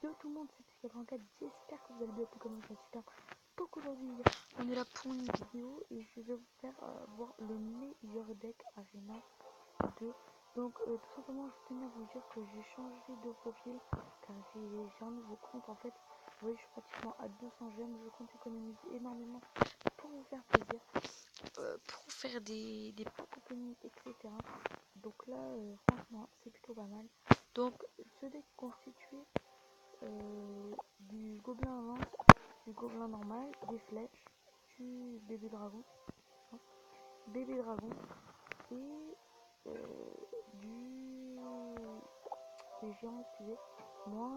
Yo tout le monde, c'est T84, j'espère que vous allez bien tout comme ça, super. Donc aujourd'hui, on est là pour une vidéo et je vais vous faire voir le meilleur deck Arena 2. Donc tout simplement, je tenais à vous dire que j'ai changé de profil car j'ai un nouveau compte en fait. Vous voyez, je suis pratiquement à 200 gemmes, je compte économiser énormément pour vous faire plaisir, pour vous faire des packs opening, etc. Donc là, franchement, c'est plutôt pas mal. Donc ce deck est constitué du gobelin lance, du gobelin normal, des flèches, du bébé dragon, hein, bébé dragon et du des géants, excusez moi,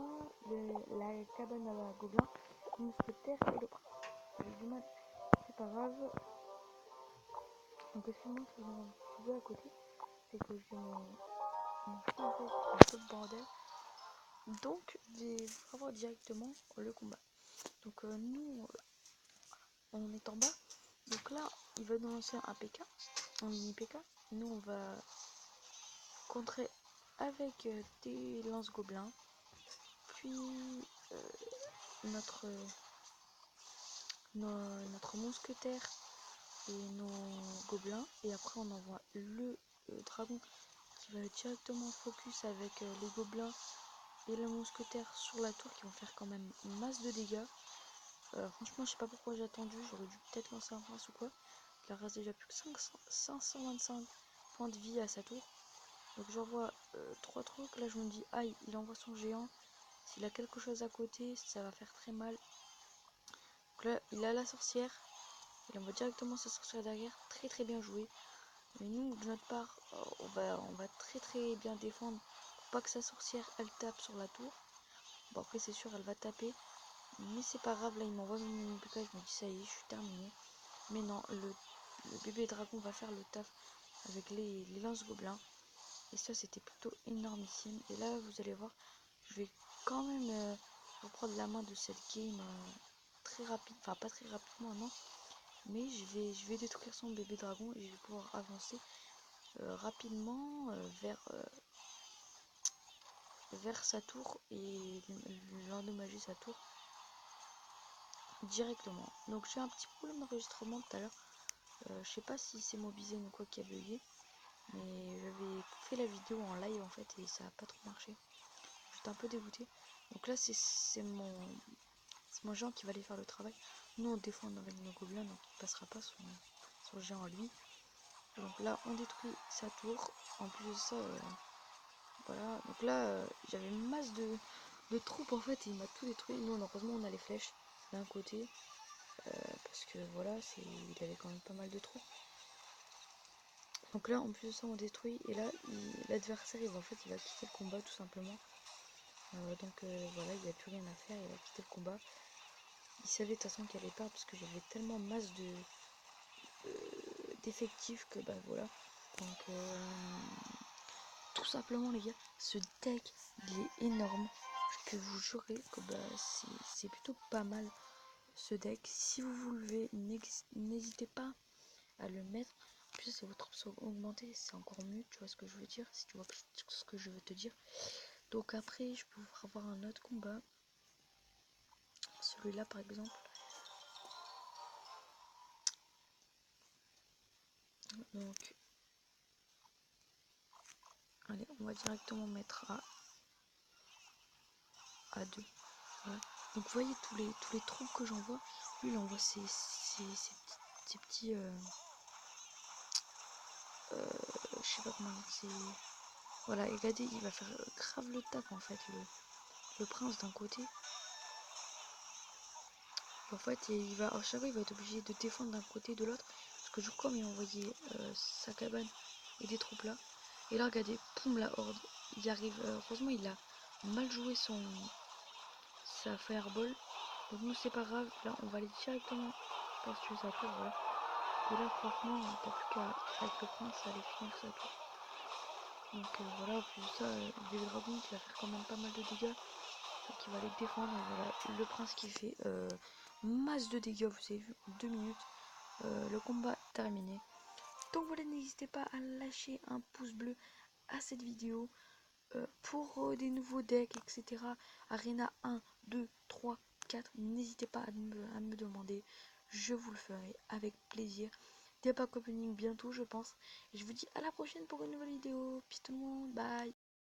la cabane à la gobelin, le mousquetaire et le prince. J'ai du mal, c'est pas grave. Donc excusez-moi si vous avez un petit peu à côté, c'est que j'ai mon chien en fait, un peu le bordel. Donc je vais voir directement le combat. Donc nous on est en bas. Donc là, il va nous lancer un PK, un mini PK. Nous, on va contrer avec des lance-gobelins. Puis notre, notre mousquetaire et nos gobelins. Et après, on envoie le dragon qui va directement focus avec les gobelins et le mousquetaire sur la tour qui vont faire quand même masse de dégâts. Franchement, je sais pas pourquoi j'ai attendu. J'aurais dû peut-être lancer un prince ou quoi. Il reste déjà plus que 525 points de vie à sa tour. Donc j'envoie 3 trucs. Là je me dis, aïe, il envoie son géant. S'il a quelque chose à côté, ça va faire très mal. Donc là, il a la sorcière. Il envoie directement sa sorcière derrière. Très très bien joué. Mais nous, de notre part, on va très bien défendre pour pas que sa sorcière, elle tape sur la tour. Bon après c'est sûr, elle va taper. Mais c'est pas grave, là il m'envoie mon PK. Je me dis, ça y est, je suis terminé. Mais non, le bébé dragon va faire le taf avec les lance-gobelins. Et ça, c'était plutôt énormissime. Et là, vous allez voir, je vais quand même reprendre la main de cette game très rapide. Enfin, pas très rapidement, non. Mais je vais détruire son bébé dragon et je vais pouvoir avancer rapidement vers sa tour et l'endommager sa tour directement. Donc, j'ai un petit problème d'enregistrement tout à l'heure. Je sais pas si c'est Mobizen ou quoi qui a bugué. Mais j'avais fait la vidéo en live en fait et ça a pas trop marché. J'étais un peu dégoûté. Donc là c'est mon géant qui va aller faire le travail. Nous on défend avec nos gobelins donc il passera pas son géant à lui. Donc là on détruit sa tour. En plus de ça voilà. Donc là j'avais une masse de troupes en fait et il m'a tout détruit. Nous heureusement on a les flèches d'un côté. Parce que voilà il avait quand même pas mal de troupes. Donc là en plus de ça on détruit et là l'adversaire il va quitter le combat tout simplement. Donc voilà, il n'y a plus rien à faire, il a quitté le combat. Il savait de toute façon qu'il allait perdre parce que j'avais tellement masse d'effectifs que bah voilà. Donc tout simplement les gars, ce deck il est énorme. Je peux vous jurer que bah, c'est plutôt pas mal ce deck. Si vous vous levez, n'hésitez pas à le mettre. Puis c'est votre option augmentée, c'est encore mieux, tu vois ce que je veux dire, si tu vois ce que je veux te dire. Donc après, je peux vous avoir un autre combat. Celui-là par exemple. Donc, allez, on va directement mettre à 2. Voilà. Donc, vous voyez tous les troupes que j'envoie. Lui, il envoie ses petits. Je sais pas comment dire. Voilà, et regardez, il va faire grave le taf en fait. Le prince d'un côté. Et en fait, il va, à chaque fois, il va être obligé de défendre d'un côté et de l'autre. Parce que, du coup, comme il a envoyé sa cabane et des troupes là. Et là, regardez, poum, la horde. Il arrive. Heureusement, il a mal joué sa fireball. Donc nous c'est pas grave, là on va aller directement pour tuer sa tour, voilà. Et là franchement t'as plus qu'à avec le prince aller finir sa tour. Donc voilà, en plus de ça, le dragon qui va faire quand même pas mal de dégâts. Donc il va aller défendre, et voilà, le prince qui fait masse de dégâts, vous avez vu, en 2 minutes. Le combat terminé. Donc voilà, n'hésitez pas à lâcher un pouce bleu à cette vidéo. pour des nouveaux decks, etc. Arena 1, 2, 3, 4, n'hésitez pas à me demander. Je vous le ferai avec plaisir. Des packs opening bientôt, je pense. Et je vous dis à la prochaine pour une nouvelle vidéo. Peace tout le monde, bye.